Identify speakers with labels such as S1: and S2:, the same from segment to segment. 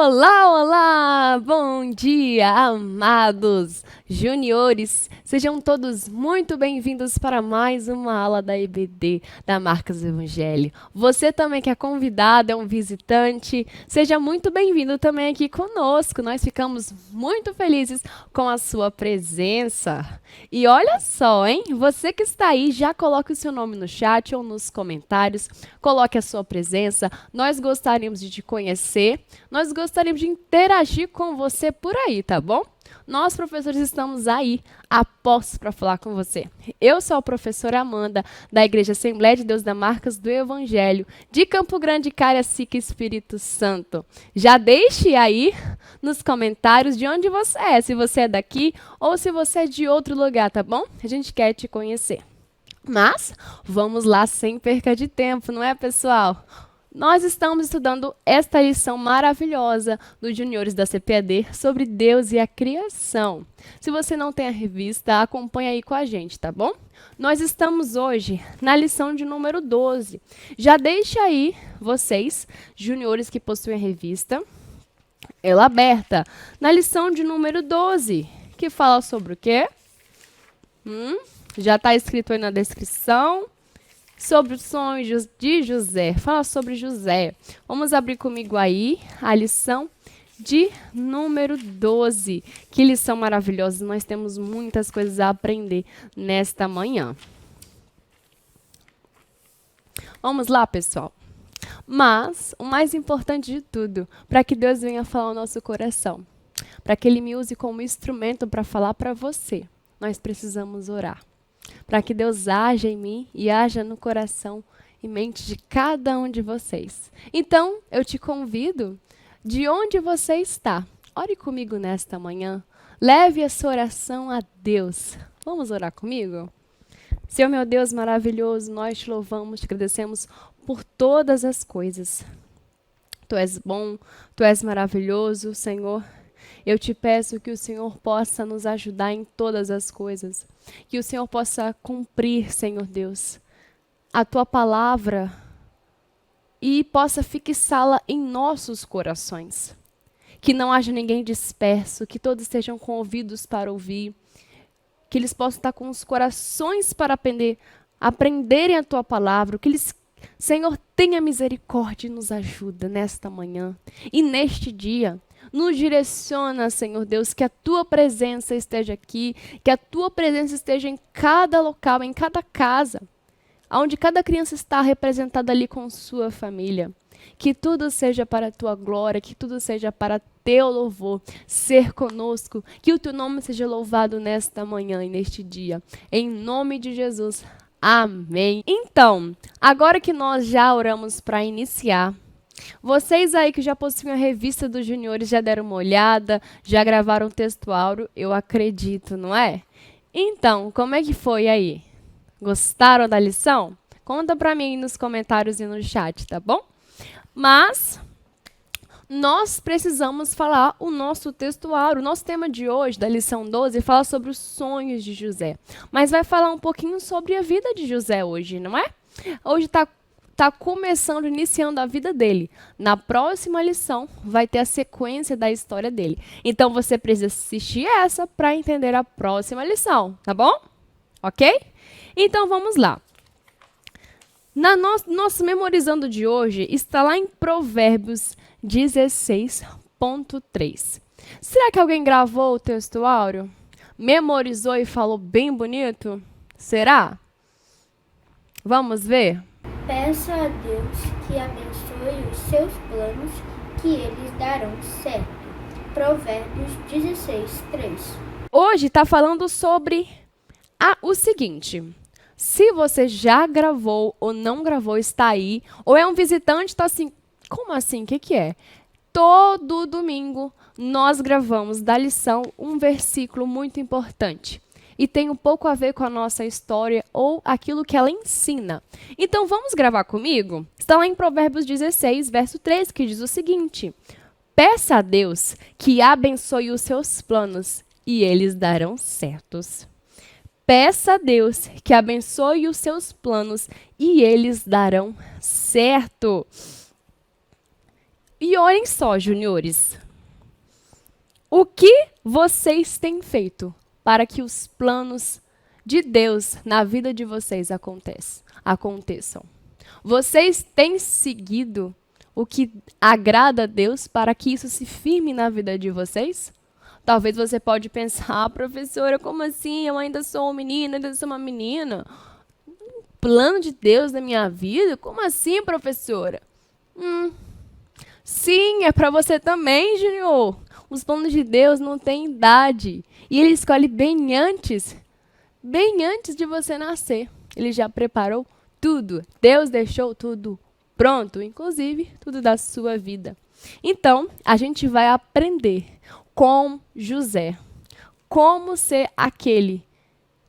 S1: Olá, olá! Bom dia, amados juniores! Sejam todos muito bem-vindos para mais uma aula da EBD, da Marcas Evangelho. Você também que é convidado, é um visitante, seja muito bem-vindo também aqui conosco. Nós ficamos muito felizes com a sua presença. E olha só, hein? Você que está aí, já coloque o seu nome no chat ou nos comentários, coloque a sua presença. Nós gostaríamos de te conhecer. Nós gostaríamos de interagir com você por aí, tá bom? Nós, professores, estamos aí, apostos para falar com você. Eu sou a professora Amanda, da Igreja Assembleia de Deus da Marcas do Evangelho, de Campo Grande, Cariacica, Espírito Santo. Já deixe aí nos comentários de onde você é, se você é daqui ou se você é de outro lugar, tá bom? A gente quer te conhecer. Mas, vamos lá sem perca de tempo, não é, pessoal? Nós estamos estudando esta lição maravilhosa dos juniores da CPAD sobre Deus e a criação. Se você não tem a revista, acompanha aí com a gente, tá bom? Nós estamos hoje na lição de número 12. Já deixa aí vocês, juniores que possuem a revista, ela aberta, na lição de número 12, que fala sobre o quê? Já está escrito aí na descrição. Sobre os sonhos de José. Fala sobre José. Vamos abrir comigo aí a lição de número 12. Que lição maravilhosa. Nós temos muitas coisas a aprender nesta manhã. Vamos lá, pessoal. Mas o mais importante de tudo, para que Deus venha falar ao nosso coração, para que Ele me use como instrumento para falar para você, nós precisamos orar. Para que Deus haja em mim e haja no coração e mente de cada um de vocês. Então, eu te convido, de onde você está, ore comigo nesta manhã, leve a sua oração a Deus. Vamos orar comigo? Senhor meu Deus maravilhoso, nós te louvamos, te agradecemos por todas as coisas. Tu és bom, Tu és maravilhoso, Senhor. Eu te peço que o Senhor possa nos ajudar em todas as coisas. Que o Senhor possa cumprir, Senhor Deus, a Tua palavra e possa fixá-la em nossos corações. Que não haja ninguém disperso, que todos estejam com ouvidos para ouvir, que eles possam estar com os corações para aprenderem a Tua palavra, que eles, Senhor, tenha misericórdia e nos ajuda nesta manhã e neste dia. Nos direciona, Senhor Deus, que a Tua presença esteja aqui, que a Tua presença esteja em cada local, em cada casa, onde cada criança está representada ali com sua família. Que tudo seja para a Tua glória, que tudo seja para Teu louvor, ser conosco, que o Teu nome seja louvado nesta manhã e neste dia. Em nome de Jesus, amém. Então, agora que nós já oramos para iniciar, vocês aí que já possuem a revista dos juniores já deram uma olhada, já gravaram o texto áureo, eu acredito, não é? Então, como é que foi aí? Gostaram da lição? Conta pra mim nos comentários e no chat, tá bom? Mas nós precisamos falar o nosso texto áureo. O nosso tema de hoje, da lição 12, fala sobre os sonhos de José. Mas vai falar um pouquinho sobre a vida de José hoje, não é? Hoje está começando, iniciando a vida dele. Na próxima lição, vai ter a sequência da história dele. Então, você precisa assistir essa para entender a próxima lição, tá bom? Ok? Então, vamos lá. Nosso memorizando de hoje está lá em Provérbios 16.3. Será que alguém gravou o texto áureo? Memorizou e falou bem bonito? Será? Vamos ver?
S2: Peça a Deus que abençoe os seus planos, que eles darão certo. Provérbios 16:3.
S1: Hoje está falando sobre o seguinte. Se você já gravou ou não gravou, está aí. Ou é um visitante, está assim, como assim? O que é? Todo domingo nós gravamos da lição um versículo muito importante. E tem um pouco a ver com a nossa história ou aquilo que ela ensina. Então, vamos gravar comigo? Está lá em Provérbios 16, verso 3, que diz o seguinte: peça a Deus que abençoe os seus planos e eles darão certos. Peça a Deus que abençoe os seus planos e eles darão certo. E olhem só, juniores. O que vocês têm feito para que os planos de Deus na vida de vocês aconteçam? Vocês têm seguido o que agrada a Deus para que isso se firme na vida de vocês? Talvez você pode pensar, professora, como assim? Eu ainda sou um menino, ainda sou uma menina. Plano de Deus na minha vida? Como assim, professora? Sim, é para você também, Junior. Os planos de Deus não têm idade. E Ele escolhe bem antes de você nascer. Ele já preparou tudo. Deus deixou tudo pronto, inclusive tudo da sua vida. Então, a gente vai aprender com José como ser aquele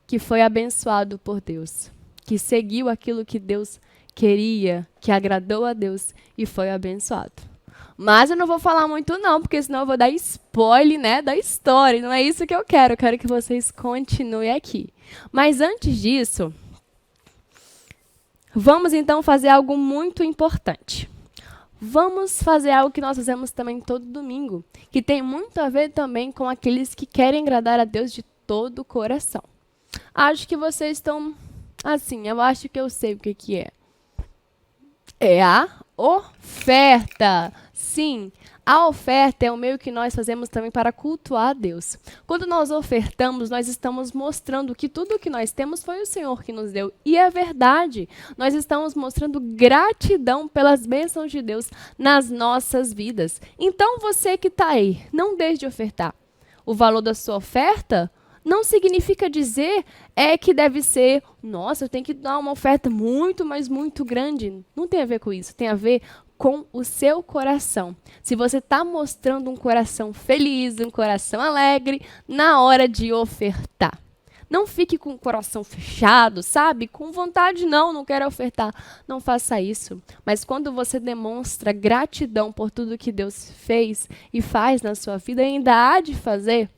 S1: que foi abençoado por Deus, que seguiu aquilo que Deus queria, que agradou a Deus e foi abençoado. Mas eu não vou falar muito não, porque senão eu vou dar spoiler, né, da história. Não é isso que eu quero que vocês continuem aqui. Mas antes disso, vamos então fazer algo muito importante. Vamos fazer algo que nós fazemos também todo domingo, que tem muito a ver também com aqueles que querem agradar a Deus de todo o coração. Acho que vocês estão assim, eu acho que eu sei o que é. É a oferta. Sim, a oferta é o meio que nós fazemos também para cultuar a Deus. Quando nós ofertamos, nós estamos mostrando que tudo o que nós temos foi o Senhor que nos deu. E é verdade, nós estamos mostrando gratidão pelas bênçãos de Deus nas nossas vidas. Então você que está aí, não deixe de ofertar. O valor da sua oferta não significa dizer que deve ser, nossa, eu tenho que dar uma oferta muito, mas muito grande. Não tem a ver com isso, tem a ver com o seu coração. Se você está mostrando um coração feliz, um coração alegre, na hora de ofertar. Não fique com o coração fechado, sabe? Com vontade, não quero ofertar. Não faça isso. Mas quando você demonstra gratidão por tudo que Deus fez e faz na sua vida, e ainda há de fazer,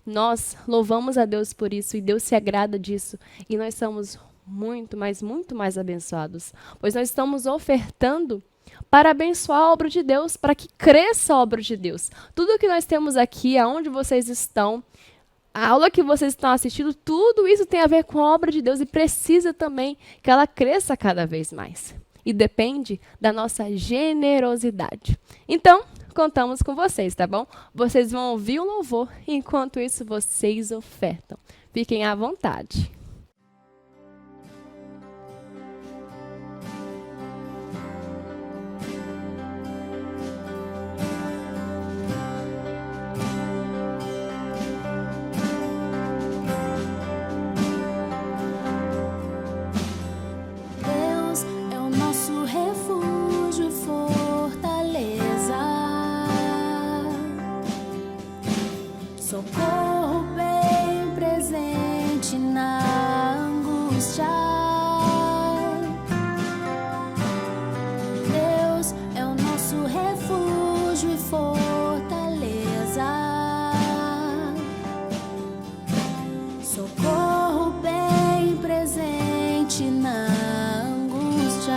S1: nós louvamos a Deus por isso e Deus se agrada disso. E nós somos muito mais abençoados. Pois nós estamos ofertando para abençoar a obra de Deus, para que cresça a obra de Deus. Tudo que nós temos aqui, aonde vocês estão, a aula que vocês estão assistindo, tudo isso tem a ver com a obra de Deus e precisa também que ela cresça cada vez mais. E depende da nossa generosidade. Então, contamos com vocês, tá bom? Vocês vão ouvir o louvor, enquanto isso vocês ofertam. Fiquem à vontade.
S3: Socorro bem presente na angústia. Deus é o nosso refúgio e fortaleza. Socorro bem presente na angústia.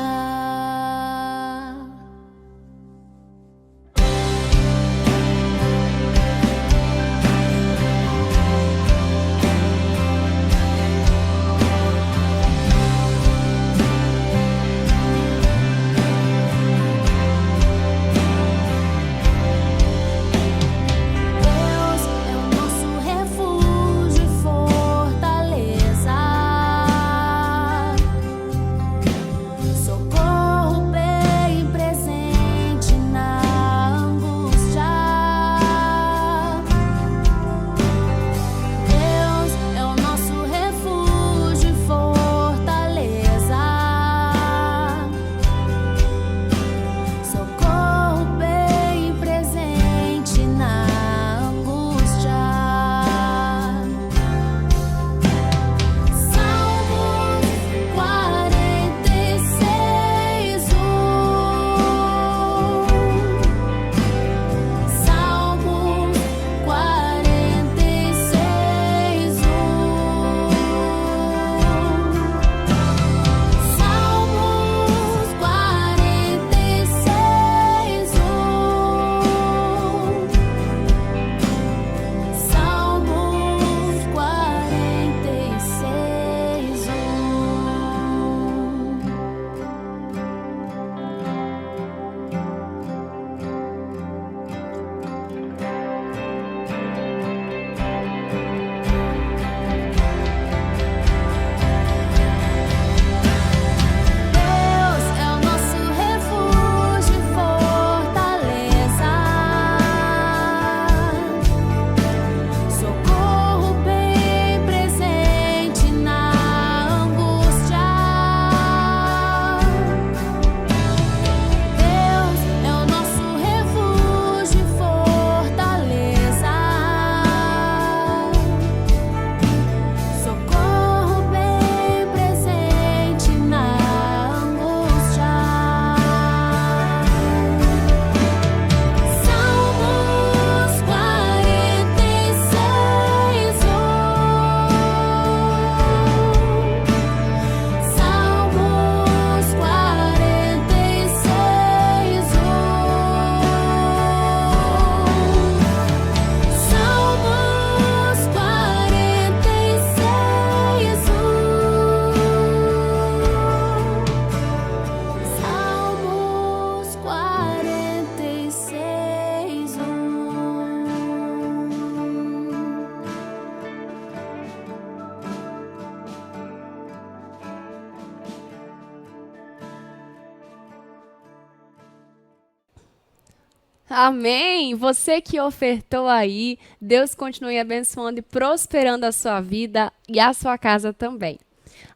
S1: Amém! Você que ofertou aí, Deus continue abençoando e prosperando a sua vida e a sua casa também.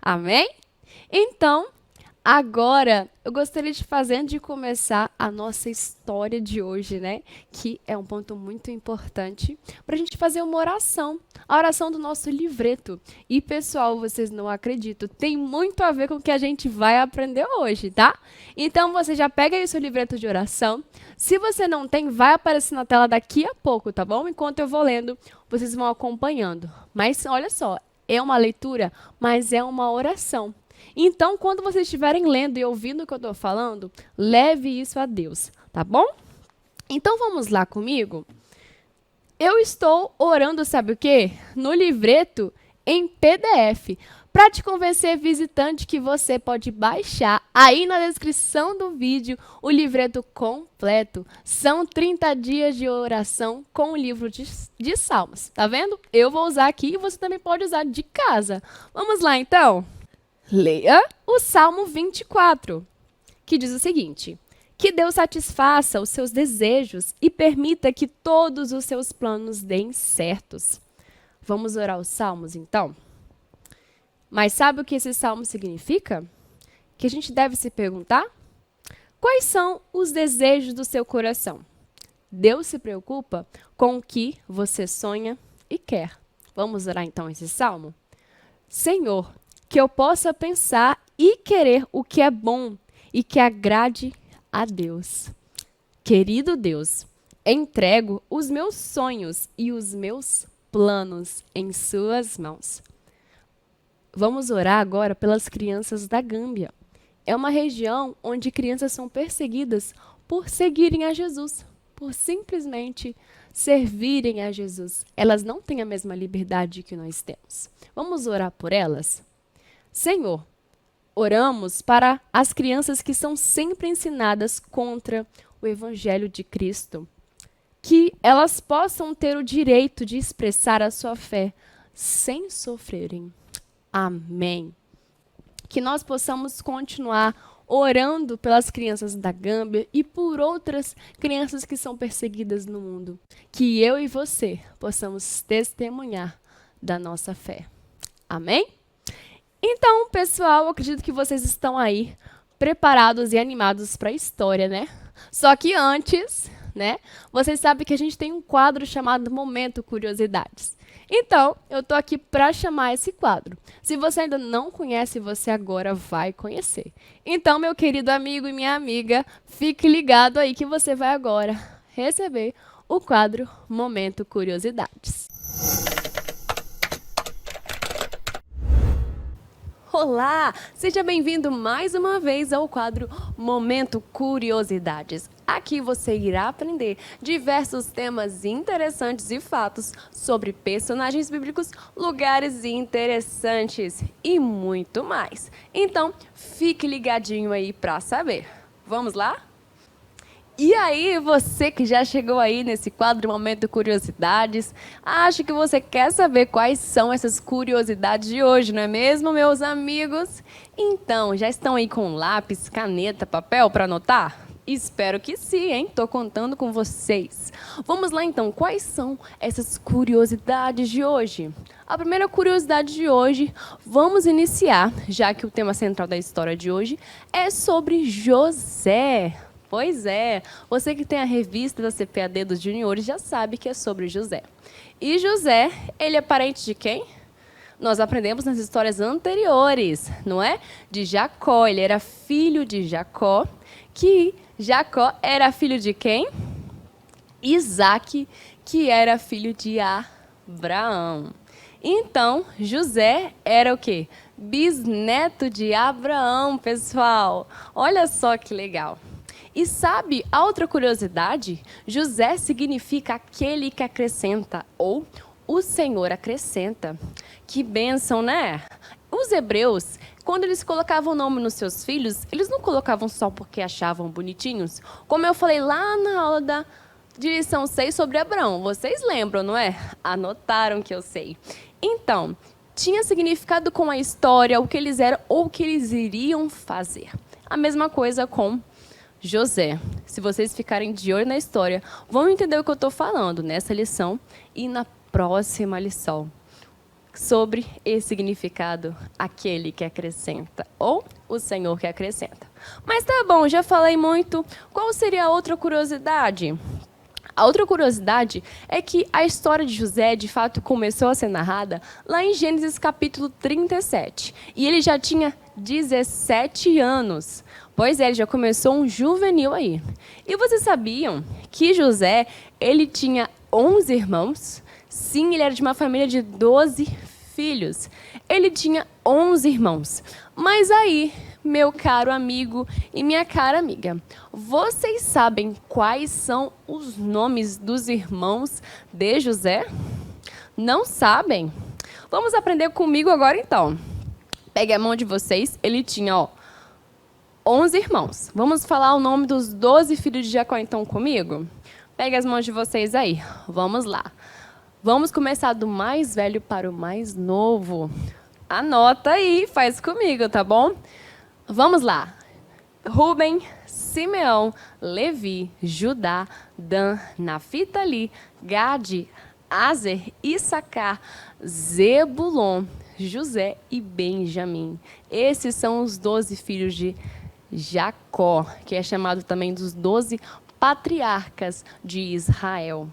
S1: Amém? Então, agora eu gostaria de fazer, antes de começar a nossa história de hoje, né? Que é um ponto muito importante, para a gente fazer uma oração. A oração do nosso livreto. E, pessoal, vocês não acreditam, tem muito a ver com o que a gente vai aprender hoje, tá? Então, você já pega aí o seu livreto de oração. Se você não tem, vai aparecer na tela daqui a pouco, tá bom? Enquanto eu vou lendo, vocês vão acompanhando. Mas, olha só, é uma leitura, mas é uma oração. Então, quando vocês estiverem lendo e ouvindo o que eu estou falando, leve isso a Deus, tá bom? Então, vamos lá comigo? Eu estou orando, sabe o quê? No livreto em PDF. Para te convencer, visitante, que você pode baixar aí na descrição do vídeo o livreto completo. São 30 dias de oração com o livro de Salmos. Tá vendo? Eu vou usar aqui e você também pode usar de casa. Vamos lá, então? Leia o Salmo 24, que diz o seguinte: que Deus satisfaça os seus desejos e permita que todos os seus planos deem certos. Vamos orar os salmos, então? Mas sabe o que esse salmo significa? Que a gente deve se perguntar? Quais são os desejos do seu coração? Deus se preocupa com o que você sonha e quer. Vamos orar, então, esse salmo? Senhor, que eu possa pensar e querer o que é bom e que agrade a Deus. Querido Deus, entrego os meus sonhos e os meus planos em suas mãos. Vamos orar agora pelas crianças da Gâmbia. É uma região onde crianças são perseguidas por seguirem a Jesus, por simplesmente servirem a Jesus. Elas não têm a mesma liberdade que nós temos. Vamos orar por elas? Senhor, oramos para as crianças que são sempre ensinadas contra o Evangelho de Cristo, que elas possam ter o direito de expressar a sua fé sem sofrerem. Amém. Que nós possamos continuar orando pelas crianças da Gâmbia e por outras crianças que são perseguidas no mundo. Que eu e você possamos testemunhar da nossa fé. Amém? Então, pessoal, eu acredito que vocês estão aí preparados e animados para a história, né? Só que antes, né, vocês sabem que a gente tem um quadro chamado Momento Curiosidades. Então, eu tô aqui para chamar esse quadro. Se você ainda não conhece, você agora vai conhecer. Então, meu querido amigo e minha amiga, fique ligado aí que você vai agora receber o quadro Momento Curiosidades. Olá! Seja bem-vindo mais uma vez ao quadro Momento Curiosidades. Aqui você irá aprender diversos temas interessantes e fatos sobre personagens bíblicos, lugares interessantes e muito mais. Então, fique ligadinho aí para saber. Vamos lá? E aí, você que já chegou aí nesse quadro Momento Curiosidades, acho que você quer saber quais são essas curiosidades de hoje, não é mesmo, meus amigos? Então, já estão aí com lápis, caneta, papel para anotar? Espero que sim, hein? Tô contando com vocês. Vamos lá, então. Quais são essas curiosidades de hoje? A primeira curiosidade de hoje, vamos iniciar, já que o tema central da história de hoje é sobre José. Pois é, você que tem a revista da CPAD dos Juniores já sabe que é sobre José. E José, ele é parente de quem? Nós aprendemos nas histórias anteriores, não é? De Jacó, ele era filho de Jacó, que Jacó era filho de quem? Isaac, que era filho de Abraão. Então, José era o quê? Bisneto de Abraão, pessoal. Olha só que legal. E sabe, a outra curiosidade, José significa aquele que acrescenta, ou o Senhor acrescenta. Que bênção, né? Os hebreus, quando eles colocavam o nome nos seus filhos, eles não colocavam só porque achavam bonitinhos. Como eu falei lá na aula de lição 6 sobre Abraão. Vocês lembram, não é? Anotaram que eu sei. Então, tinha significado com a história, o que eles eram ou o que eles iriam fazer. A mesma coisa com José. Se vocês ficarem de olho na história, vão entender o que eu estou falando nessa lição e na próxima lição sobre esse significado, aquele que acrescenta, ou o Senhor que acrescenta. Mas tá bom, já falei muito. Qual seria a outra curiosidade? A outra curiosidade é que a história de José, de fato, começou a ser narrada lá em Gênesis capítulo 37. E ele já tinha 17 anos. Pois é, ele já começou um juvenil aí. E vocês sabiam que José, ele tinha 11 irmãos? Sim, ele era de uma família de 12 filhos. Ele tinha 11 irmãos. Mas aí, meu caro amigo e minha cara amiga, vocês sabem quais são os nomes dos irmãos de José? Não sabem? Vamos aprender comigo agora então. Pegue a mão de vocês, ele tinha 11 irmãos. Vamos falar o nome dos 12 filhos de Jacó então comigo? Pegue as mãos de vocês aí, vamos lá. Vamos começar do mais velho para o mais novo. Anota aí, faz comigo, tá bom? Vamos lá. Rúben, Simeão, Levi, Judá, Dan, Naftali, Gade, Aser, Issacar, Zebulon, José e Benjamim. Esses são os 12 filhos de Jacó, que é chamado também dos 12 patriarcas de Israel.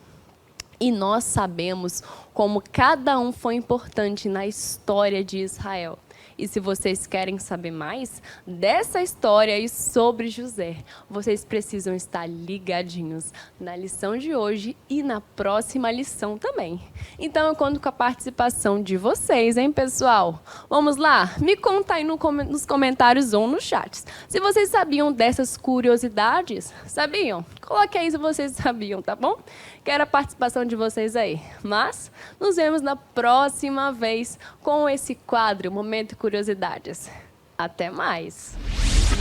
S1: E nós sabemos como cada um foi importante na história de Israel. E se vocês querem saber mais dessa história e sobre José, vocês precisam estar ligadinhos na lição de hoje e na próxima lição também. Então eu conto com a participação de vocês, hein, pessoal? Vamos lá? Me conta aí nos comentários ou no chat. Se vocês sabiam dessas curiosidades, sabiam? Coloque aí se vocês sabiam, tá bom? Quero a participação de vocês aí. Mas nos vemos na próxima vez com esse quadro Momento Curiosidades. Até mais!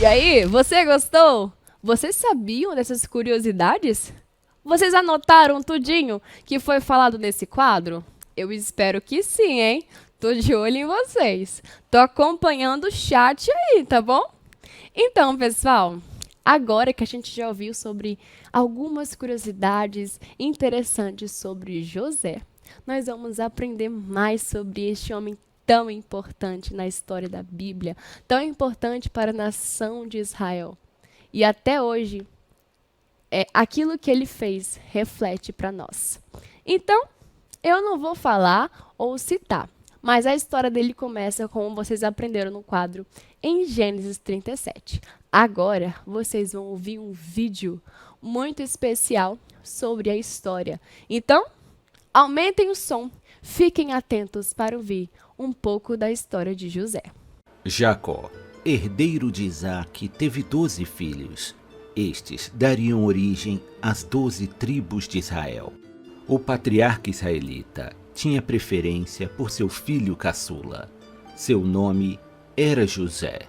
S1: E aí, você gostou? Vocês sabiam dessas curiosidades? Vocês anotaram tudinho que foi falado nesse quadro? Eu espero que sim, hein? Tô de olho em vocês. Tô acompanhando o chat aí, tá bom? Então, pessoal, agora que a gente já ouviu sobre algumas curiosidades interessantes sobre José, nós vamos aprender mais sobre este homem tão importante na história da Bíblia, tão importante para a nação de Israel. E até hoje, aquilo que ele fez reflete para nós. Então, eu não vou falar ou citar, mas a história dele começa como vocês aprenderam no quadro em Gênesis 37. Agora, vocês vão ouvir um vídeo muito especial sobre a história. Então, aumentem o som, fiquem atentos para ouvir um pouco da história de José.
S4: Jacó, herdeiro de Isaque, teve 12 filhos. Estes dariam origem às 12 tribos de Israel. O patriarca israelita tinha preferência por seu filho caçula. Seu nome era José,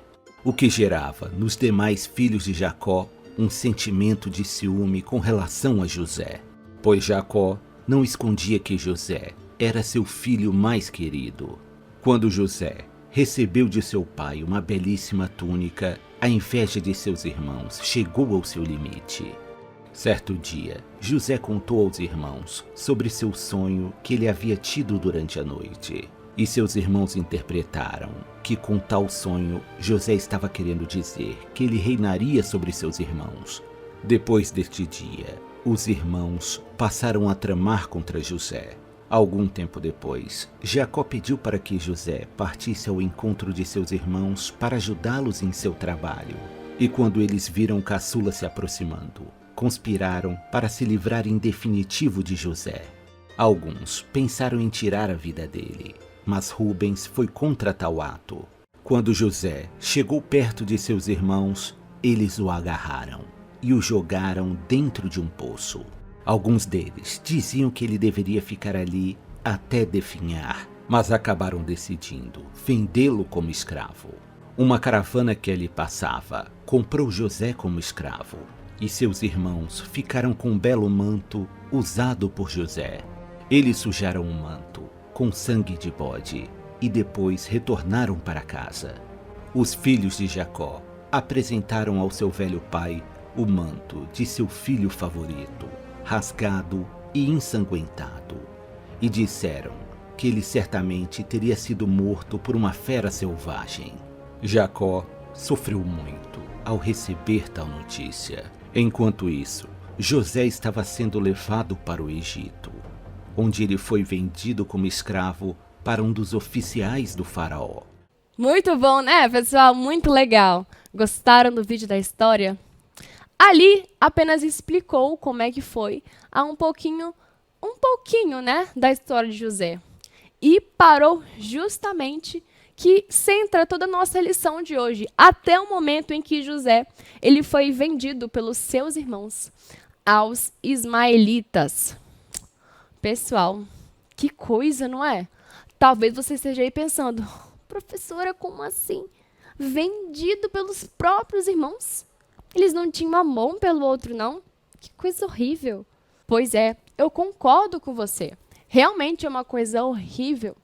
S4: o que gerava nos demais filhos de Jacó um sentimento de ciúme com relação a José, pois Jacó não escondia que José era seu filho mais querido. Quando José recebeu de seu pai uma belíssima túnica, a inveja de seus irmãos chegou ao seu limite. Certo dia, José contou aos irmãos sobre seu sonho que ele havia tido durante a noite. E seus irmãos interpretaram que com tal sonho, José estava querendo dizer que ele reinaria sobre seus irmãos. Depois deste dia, os irmãos passaram a tramar contra José. Algum tempo depois, Jacó pediu para que José partisse ao encontro de seus irmãos para ajudá-los em seu trabalho. E quando eles viram o caçula se aproximando, conspiraram para se livrar em definitivo de José. Alguns pensaram em tirar a vida dele, mas Rubens foi contra tal ato. Quando José chegou perto de seus irmãos, eles o agarraram e o jogaram dentro de um poço. Alguns deles diziam que ele deveria ficar ali até definhar, mas acabaram decidindo vendê-lo como escravo. Uma caravana que ali passava comprou José como escravo, e seus irmãos ficaram com um belo manto usado por José. Eles sujaram o manto com sangue de bode e depois retornaram para casa. Os filhos de Jacó apresentaram ao seu velho pai o manto de seu filho favorito, rasgado e ensanguentado, e disseram que ele certamente teria sido morto por uma fera selvagem. Jacó sofreu muito ao receber tal notícia. Enquanto isso, José estava sendo levado para o Egito, onde ele foi vendido como escravo para um dos oficiais do faraó.
S1: Muito bom, né, pessoal? Muito legal. Gostaram do vídeo da história? Ali apenas explicou como é que foi há um pouquinho, né, da história de José. E parou justamente que centra toda a nossa lição de hoje, até o momento em que José ele foi vendido pelos seus irmãos aos ismaelitas. Pessoal, que coisa, não é? Talvez você esteja aí pensando, professora, como assim? Vendido pelos próprios irmãos? Eles não tinham amor um pelo outro, não? Que coisa horrível. Pois é, eu concordo com você. Realmente é uma coisa horrível.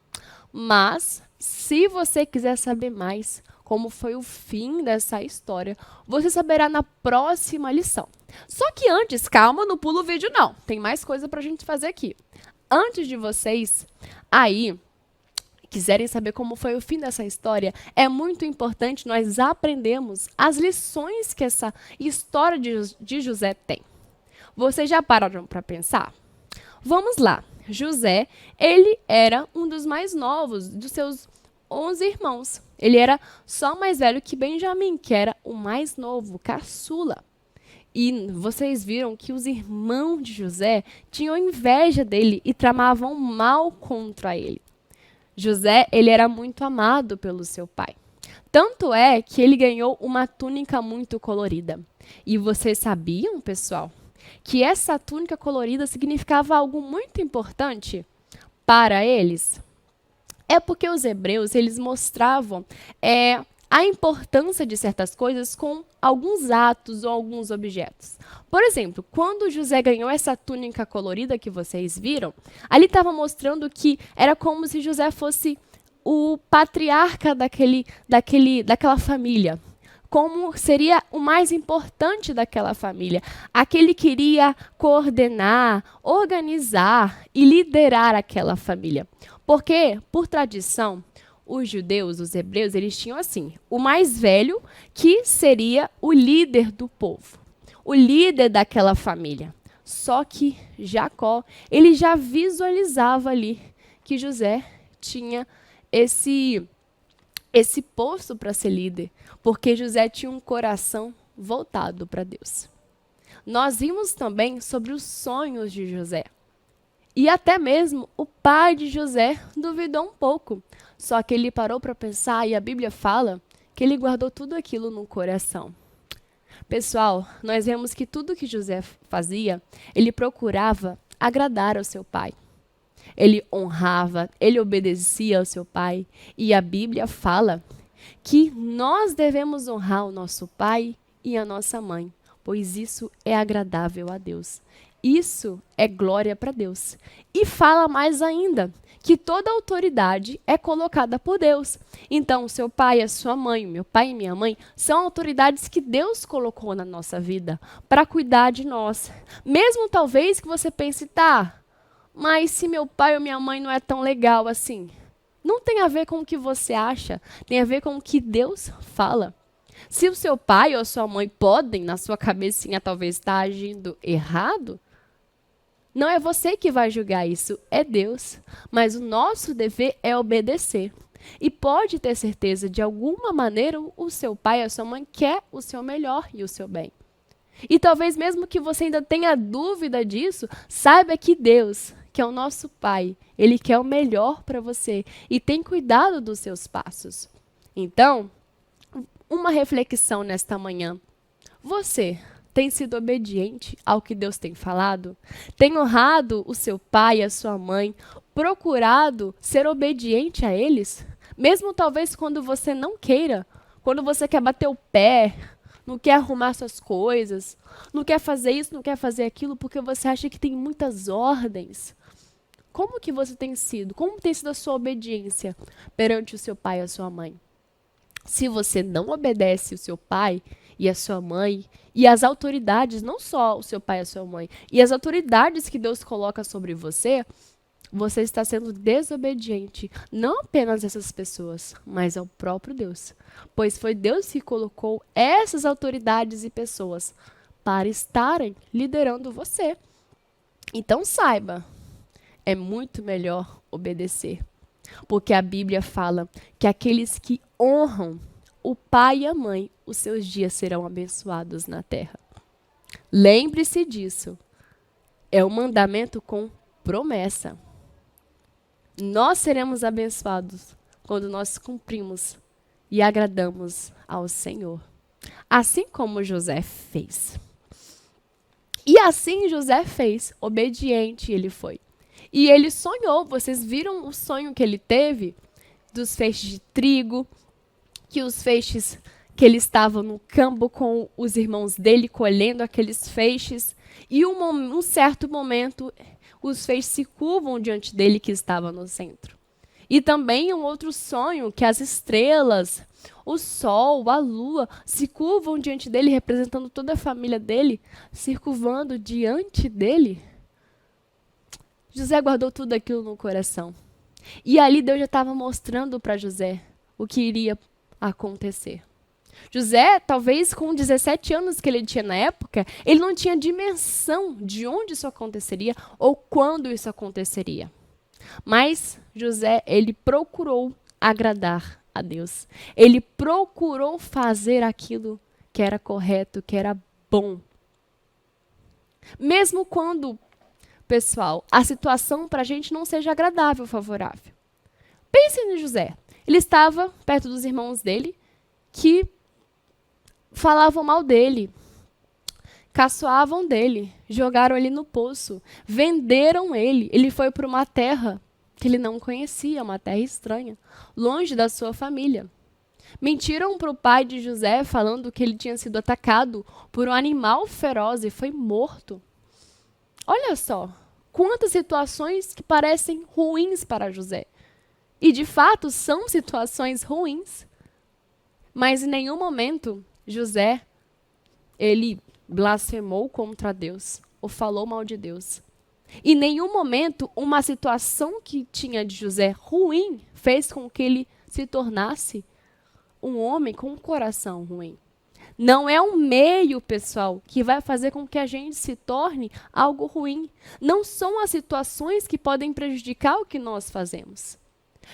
S1: Mas, se você quiser saber mais como foi o fim dessa história, você saberá na próxima lição. Só que antes, calma, não pula o vídeo não. Tem mais coisa pra gente fazer aqui. Antes de vocês aí quiserem saber como foi o fim dessa história, é muito importante nós aprendermos as lições que essa história de José tem. Vocês já pararam para pensar? Vamos lá. José, ele era um dos mais novos dos seus 11 irmãos. Ele era só mais velho que Benjamim, que era o mais novo, caçula. E vocês viram que os irmãos de José tinham inveja dele e tramavam mal contra ele. José, ele era muito amado pelo seu pai. Tanto é que ele ganhou uma túnica muito colorida. E vocês sabiam, pessoal, que essa túnica colorida significava algo muito importante para eles? É porque os hebreus, eles mostravam a importância de certas coisas com alguns atos ou alguns objetos. Por exemplo, quando José ganhou essa túnica colorida que vocês viram, ali estava mostrando que era como se José fosse o patriarca daquela família. Como seria o mais importante daquela família. Aquele que iria coordenar, organizar e liderar aquela família. Porque, por tradição, os judeus, os hebreus, eles tinham assim, o mais velho que seria o líder do povo, o líder daquela família. Só que Jacó, ele já visualizava ali que José tinha esse posto para ser líder, porque José tinha um coração voltado para Deus. Nós vimos também sobre os sonhos de José. E até mesmo o pai de José duvidou um pouco. Só que ele parou para pensar e a Bíblia fala que ele guardou tudo aquilo no coração. Pessoal, nós vemos que tudo que José fazia, ele procurava agradar ao seu pai. Ele honrava, ele obedecia ao seu pai. E a Bíblia fala que nós devemos honrar o nosso pai e a nossa mãe, pois isso é agradável a Deus. Isso é glória para Deus. E fala mais ainda, que toda autoridade é colocada por Deus. Então, o seu pai, a sua mãe, o meu pai e minha mãe, são autoridades que Deus colocou na nossa vida para cuidar de nós. Mesmo talvez que você pense, tá, mas se meu pai ou minha mãe não é tão legal assim. Não tem a ver com o que você acha, tem a ver com o que Deus fala. Se o seu pai ou a sua mãe podem, na sua cabecinha, talvez estar agindo errado, não é você que vai julgar isso, é Deus. Mas o nosso dever é obedecer. E pode ter certeza, de alguma maneira, o seu pai ou a sua mãe quer o seu melhor e o seu bem. E talvez mesmo que você ainda tenha dúvida disso, saiba que Deus, que é o nosso Pai, Ele quer o melhor para você e tem cuidado dos seus passos. Então, uma reflexão nesta manhã. Você tem sido obediente ao que Deus tem falado? Tem honrado o seu pai e a sua mãe? Procurado ser obediente a eles? Mesmo talvez quando você não queira, quando você quer bater o pé, não quer arrumar suas coisas, não quer fazer isso, não quer fazer aquilo, porque você acha que tem muitas ordens. Como que você tem sido? Como tem sido a sua obediência perante o seu pai e a sua mãe? Se você não obedece o seu pai e a sua mãe e as autoridades, não só o seu pai e a sua mãe, e as autoridades que Deus coloca sobre você, você está sendo desobediente, não apenas a essas pessoas, mas ao próprio Deus. Pois foi Deus que colocou essas autoridades e pessoas para estarem liderando você. Então saiba, é muito melhor obedecer. Porque a Bíblia fala que aqueles que honram o pai e a mãe, os seus dias serão abençoados na terra. Lembre-se disso. É um mandamento com promessa. Nós seremos abençoados quando nós cumprimos e agradamos ao Senhor. Assim como José fez. E assim José fez, obediente ele foi. E ele sonhou, vocês viram o sonho que ele teve? Dos feixes de trigo, que os feixes que ele estava no campo com os irmãos dele, colhendo aqueles feixes. E um certo momento, os feixes se curvam diante dele que estava no centro. E também um outro sonho, que as estrelas, o sol, a lua, se curvam diante dele, representando toda a família dele, se curvando diante dele. José guardou tudo aquilo no coração. E ali Deus já estava mostrando para José o que iria acontecer. José, talvez com 17 anos que ele tinha na época, ele não tinha dimensão de onde isso aconteceria ou quando isso aconteceria. Mas José, ele procurou agradar a Deus. Ele procurou fazer aquilo que era correto, que era bom. Mesmo quando, pessoal, a situação para a gente não seja agradável, favorável. Pense no José. Ele estava perto dos irmãos dele que falavam mal dele, caçoavam dele, jogaram ele no poço, venderam ele. Ele foi para uma terra que ele não conhecia, uma terra estranha, longe da sua família. Mentiram para o pai de José, falando que ele tinha sido atacado por um animal feroz e foi morto. Olha só, quantas situações que parecem ruins para José. E, de fato, são situações ruins. Mas, em nenhum momento, José, ele blasfemou contra Deus ou falou mal de Deus. Em nenhum momento, uma situação que tinha de José ruim fez com que ele se tornasse um homem com um coração ruim. Não é um meio, pessoal, que vai fazer com que a gente se torne algo ruim. Não são as situações que podem prejudicar o que nós fazemos.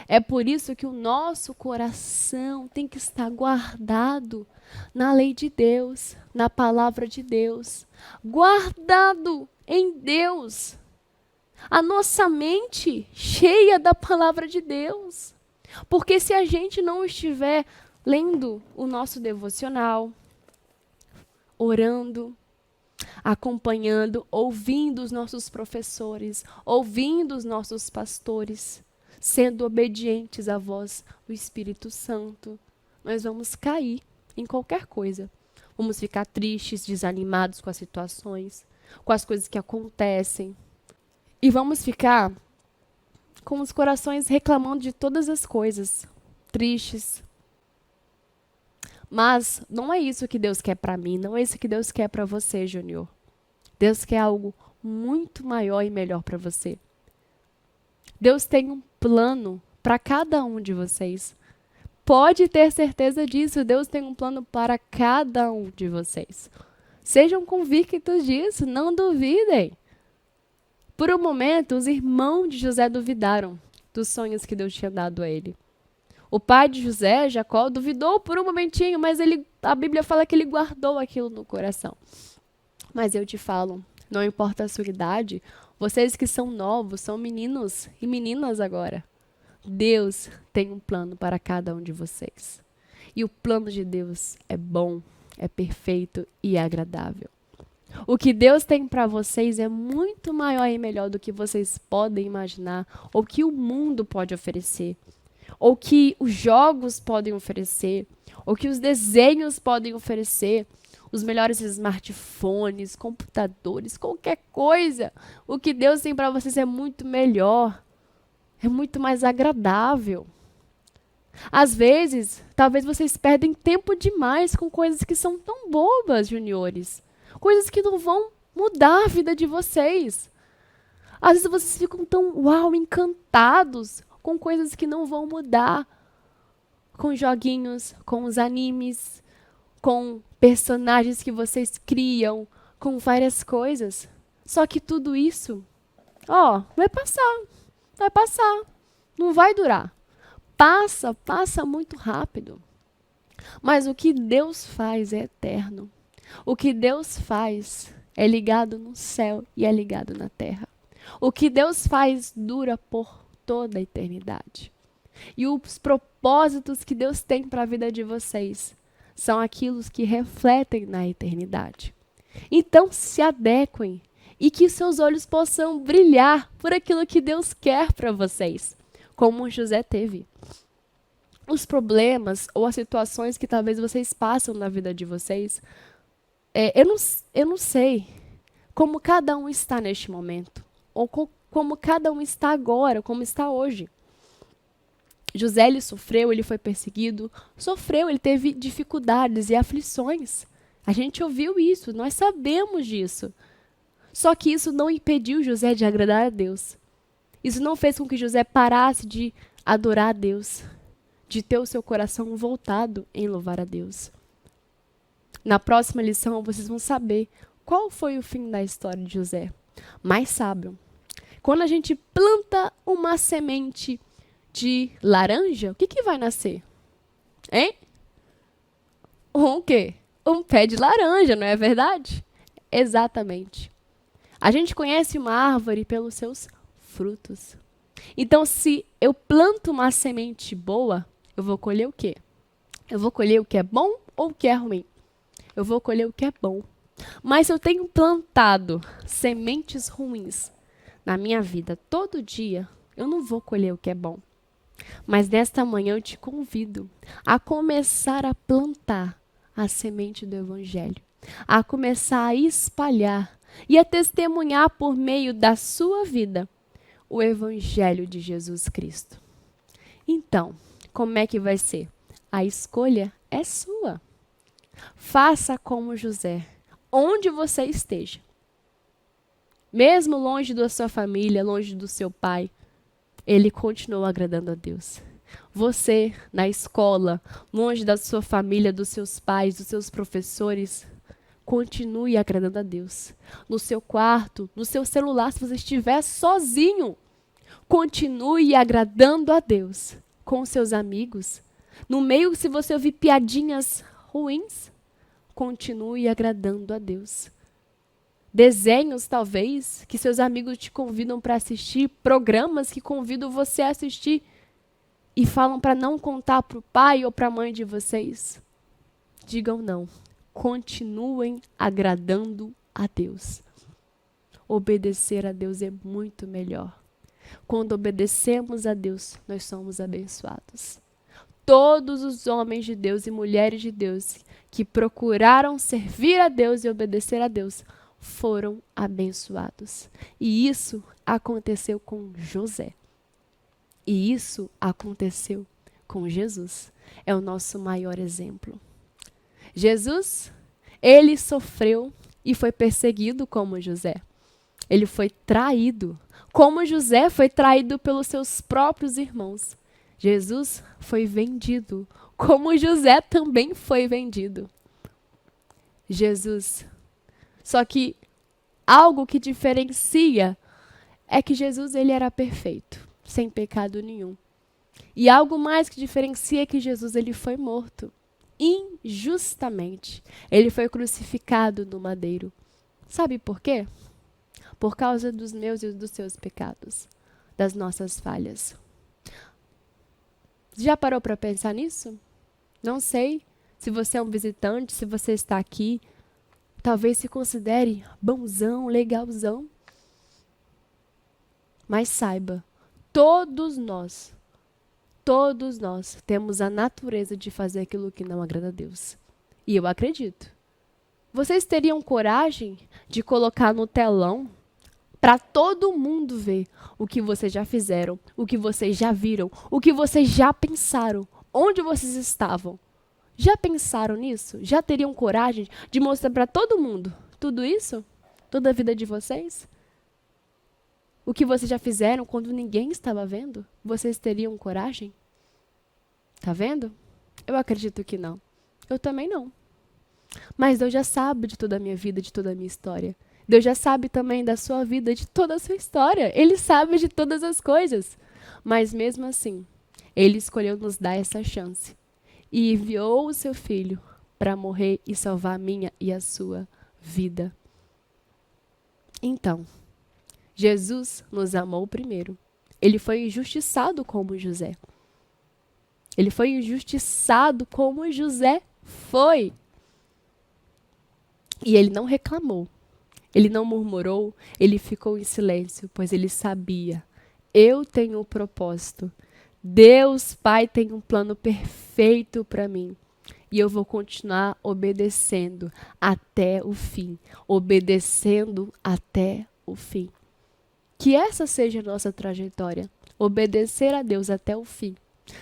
S1: É por isso que o nosso coração tem que estar guardado na lei de Deus, na palavra de Deus. Guardado em Deus. A nossa mente cheia da palavra de Deus. Porque se a gente não estiver lendo o nosso devocional, orando, acompanhando, ouvindo os nossos professores, ouvindo os nossos pastores, sendo obedientes à voz do Espírito Santo, nós vamos cair em qualquer coisa. Vamos ficar tristes, desanimados com as situações, com as coisas que acontecem. E vamos ficar com os corações reclamando de todas as coisas, tristes. Mas não é isso que Deus quer para mim, não é isso que Deus quer para você, Júnior. Deus quer algo muito maior e melhor para você. Deus tem um plano para cada um de vocês. Pode ter certeza disso, Deus tem um plano para cada um de vocês. Sejam convictos disso, não duvidem. Por um momento, os irmãos de José duvidaram dos sonhos que Deus tinha dado a ele. O pai de José, Jacó, duvidou por um momentinho, mas a Bíblia fala que ele guardou aquilo no coração. Mas eu te falo, não importa a sua idade, vocês que são novos, são meninos e meninas agora. Deus tem um plano para cada um de vocês. E o plano de Deus é bom, é perfeito e agradável. O que Deus tem para vocês é muito maior e melhor do que vocês podem imaginar, ou que o mundo pode oferecer, ou que os jogos podem oferecer, ou que os desenhos podem oferecer, os melhores smartphones, computadores, qualquer coisa. O que Deus tem para vocês é muito melhor, é muito mais agradável. Às vezes, talvez vocês perdem tempo demais com coisas que são tão bobas, juniores. Coisas que não vão mudar a vida de vocês. Às vezes vocês ficam tão, encantados com coisas que não vão mudar. Com joguinhos, com os animes, com personagens que vocês criam, com várias coisas. Só que tudo isso, vai passar, não vai durar. Passa muito rápido. Mas o que Deus faz é eterno. O que Deus faz é ligado no céu e é ligado na terra. O que Deus faz dura por toda a eternidade. E os propósitos que Deus tem para a vida de vocês são aqueles que refletem na eternidade. Então, se adequem e que seus olhos possam brilhar por aquilo que Deus quer para vocês, como José teve. Os problemas ou as situações que talvez vocês passam na vida de vocês, eu não sei como cada um está neste momento, ou como cada um está agora, como está hoje. José, ele sofreu, ele foi perseguido, ele teve dificuldades e aflições. A gente ouviu isso, nós sabemos disso. Só que isso não impediu José de agradar a Deus. Isso não fez com que José parasse de adorar a Deus, de ter o seu coração voltado em louvar a Deus. Na próxima lição, vocês vão saber qual foi o fim da história de José. Mas saibam, quando a gente planta uma semente de laranja, o que vai nascer? Hein? Um quê? Um pé de laranja, não é verdade? Exatamente. A gente conhece uma árvore pelos seus frutos. Então, se eu planto uma semente boa, eu vou colher o quê? Eu vou colher o que é bom ou o que é ruim? Eu vou colher o que é bom. Mas se eu tenho plantado sementes ruins na minha vida todo dia, eu não vou colher o que é bom. Mas nesta manhã eu te convido a começar a plantar a semente do Evangelho, a começar a espalhar e a testemunhar por meio da sua vida o Evangelho de Jesus Cristo. Então, como é que vai ser? A escolha é sua. Faça como José, onde você esteja. Mesmo longe da sua família, longe do seu pai, ele continuou agradando a Deus. Você, na escola, longe da sua família, dos seus pais, dos seus professores, continue agradando a Deus. No seu quarto, no seu celular, se você estiver sozinho, continue agradando a Deus. Com seus amigos, no meio, se você ouvir piadinhas ruins, continue agradando a Deus. Desenhos, talvez, que seus amigos te convidam para assistir, programas que convidam você a assistir e falam para não contar para o pai ou para a mãe de vocês. Digam não. Continuem agradando a Deus. Obedecer a Deus é muito melhor. Quando obedecemos a Deus, nós somos abençoados. Todos os homens de Deus e mulheres de Deus que procuraram servir a Deus e obedecer a Deus foram abençoados. E isso aconteceu com José. E isso aconteceu com Jesus. É o nosso maior exemplo. Jesus, ele sofreu e foi perseguido como José. Ele foi traído, como José foi traído pelos seus próprios irmãos. Jesus foi vendido, como José também foi vendido. Jesus. Só que algo que diferencia é que Jesus, ele era perfeito, sem pecado nenhum. E algo mais que diferencia é que Jesus, ele foi morto injustamente. Ele foi crucificado no madeiro. Sabe por quê? Por causa dos meus e dos seus pecados, das nossas falhas. Já parou para pensar nisso? Não sei se você é um visitante, se você está aqui, talvez se considere bonzão, legalzão. Mas saiba, todos nós temos a natureza de fazer aquilo que não agrada a Deus. E eu acredito. Vocês teriam coragem de colocar no telão para todo mundo ver o que vocês já fizeram, o que vocês já viram, o que vocês já pensaram onde vocês estavam. Já pensaram nisso? Já teriam coragem de mostrar para todo mundo tudo isso? Toda a vida de vocês? O que vocês já fizeram quando ninguém estava vendo? Vocês teriam coragem? Tá vendo? Eu acredito que não. Eu também não. Mas Deus já sabe de toda a minha vida, de toda a minha história. Deus já sabe também da sua vida, de toda a sua história. Ele sabe de todas as coisas. Mas mesmo assim, Ele escolheu nos dar essa chance. E enviou o seu Filho para morrer e salvar a minha e a sua vida. Então, Jesus nos amou primeiro. Ele foi injustiçado como José. Ele foi injustiçado como José foi. E ele não reclamou. Ele não murmurou. Ele ficou em silêncio, pois ele sabia. Eu tenho um propósito. Deus Pai tem um plano perfeito para mim. E eu vou continuar obedecendo até o fim. Obedecendo até o fim. Que essa seja a nossa trajetória. Obedecer a Deus até o fim.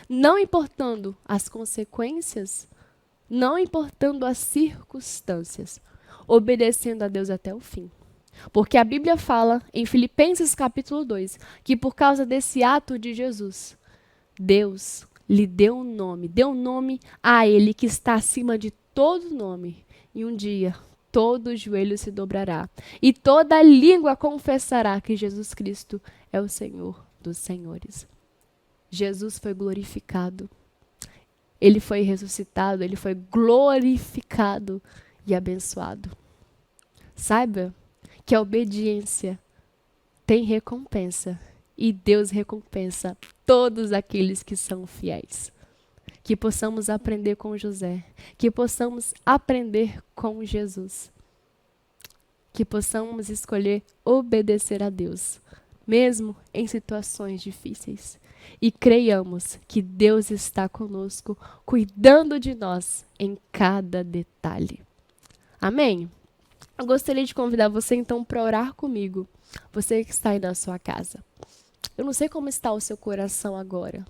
S1: Não importando as consequências, não importando as circunstâncias. Obedecendo a Deus até o fim. Porque a Bíblia fala em Filipenses capítulo 2, que por causa desse ato de Jesus, Deus lhe deu um nome a Ele que está acima de todo nome. E um dia, todo joelho se dobrará e toda língua confessará que Jesus Cristo é o Senhor dos senhores. Jesus foi glorificado. Ele foi ressuscitado, Ele foi glorificado e abençoado. Saiba que a obediência tem recompensa e Deus recompensa todos aqueles que são fiéis. Que possamos aprender com José, que possamos aprender com Jesus, que possamos escolher obedecer a Deus, mesmo em situações difíceis. E creiamos que Deus está conosco, cuidando de nós em cada detalhe. Amém? Eu gostaria de convidar você então para orar comigo, você que está aí na sua casa. Eu não sei como está o seu coração agora,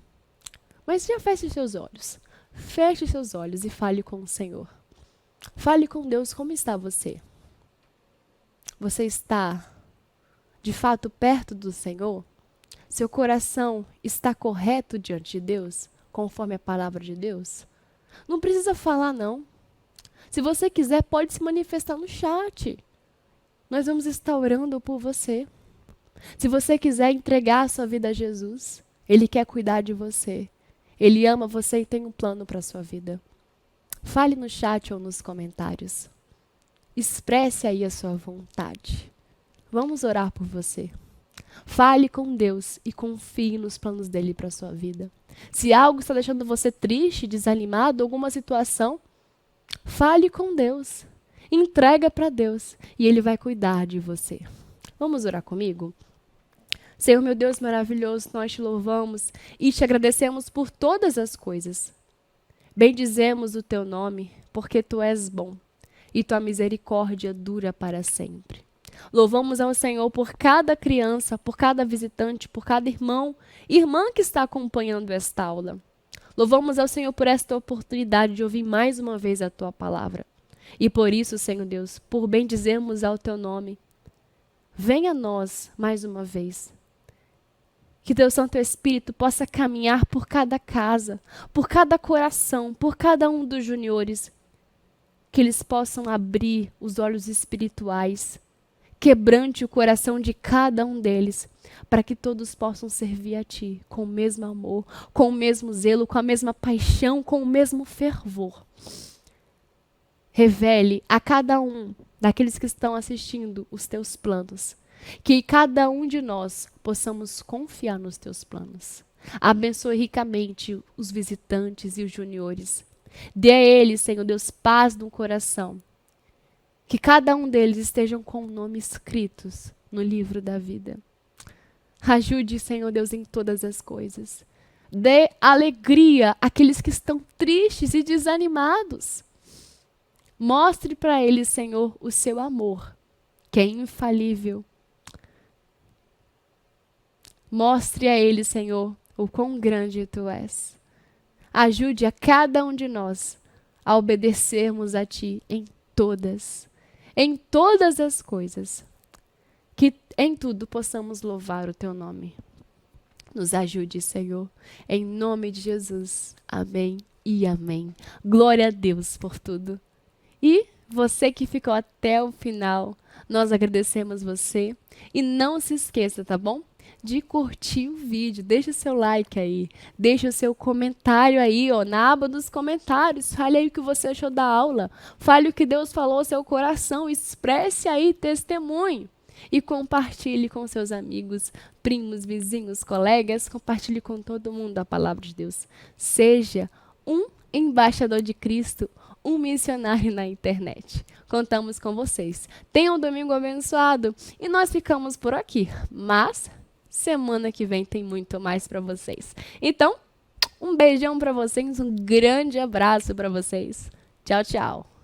S1: mas já feche os seus olhos. Feche os seus olhos e fale com o Senhor. Fale com Deus como está você. Você está, de fato, perto do Senhor? Seu coração está correto diante de Deus, conforme a palavra de Deus? Não precisa falar, não. Se você quiser, pode se manifestar no chat. Nós vamos estar orando por você. Se você quiser entregar a sua vida a Jesus, Ele quer cuidar de você. Ele ama você e tem um plano para a sua vida. Fale no chat ou nos comentários. Expresse aí a sua vontade. Vamos orar por você. Fale com Deus e confie nos planos dele para a sua vida. Se algo está deixando você triste, desanimado, alguma situação, fale com Deus. Entrega para Deus e Ele vai cuidar de você. Vamos orar comigo? Senhor, meu Deus maravilhoso, nós te louvamos e te agradecemos por todas as coisas. Bendizemos o teu nome, porque tu és bom e tua misericórdia dura para sempre. Louvamos ao Senhor por cada criança, por cada visitante, por cada irmão e irmã que está acompanhando esta aula. Louvamos ao Senhor por esta oportunidade de ouvir mais uma vez a tua palavra. E por isso, Senhor Deus, por bendizermos ao teu nome, venha a nós mais uma vez. Que teu Santo Espírito possa caminhar por cada casa, por cada coração, por cada um dos juniores. Que eles possam abrir os olhos espirituais, quebrante o coração de cada um deles, para que todos possam servir a Ti com o mesmo amor, com o mesmo zelo, com a mesma paixão, com o mesmo fervor. Revele a cada um daqueles que estão assistindo os Teus planos. Que cada um de nós possamos confiar nos Teus planos. Abençoe ricamente os visitantes e os juniores. Dê a eles, Senhor Deus, paz no coração. Que cada um deles estejam com o nome escritos no livro da vida. Ajude, Senhor Deus, em todas as coisas. Dê alegria àqueles que estão tristes e desanimados. Mostre para eles, Senhor, o seu amor, que é infalível. Mostre a eles, Senhor, o quão grande Tu és. Ajude a cada um de nós a obedecermos a Ti em todas as coisas. Que em tudo possamos louvar o Teu nome. Nos ajude, Senhor, em nome de Jesus. Amém e amém. Glória a Deus por tudo. E você que ficou até o final, nós agradecemos você. E não se esqueça, tá bom? De curtir o vídeo, deixa o seu like aí, deixa o seu comentário aí, ó, na aba dos comentários, fale aí o que você achou da aula, fale o que Deus falou ao seu coração, expresse aí testemunho e compartilhe com seus amigos, primos, vizinhos, colegas, compartilhe com todo mundo a palavra de Deus. Seja um embaixador de Cristo, um missionário na internet. Contamos com vocês. Tenham um domingo abençoado e nós ficamos por aqui, mas semana que vem tem muito mais para vocês. Então, um beijão para vocês, um grande abraço para vocês. Tchau, tchau.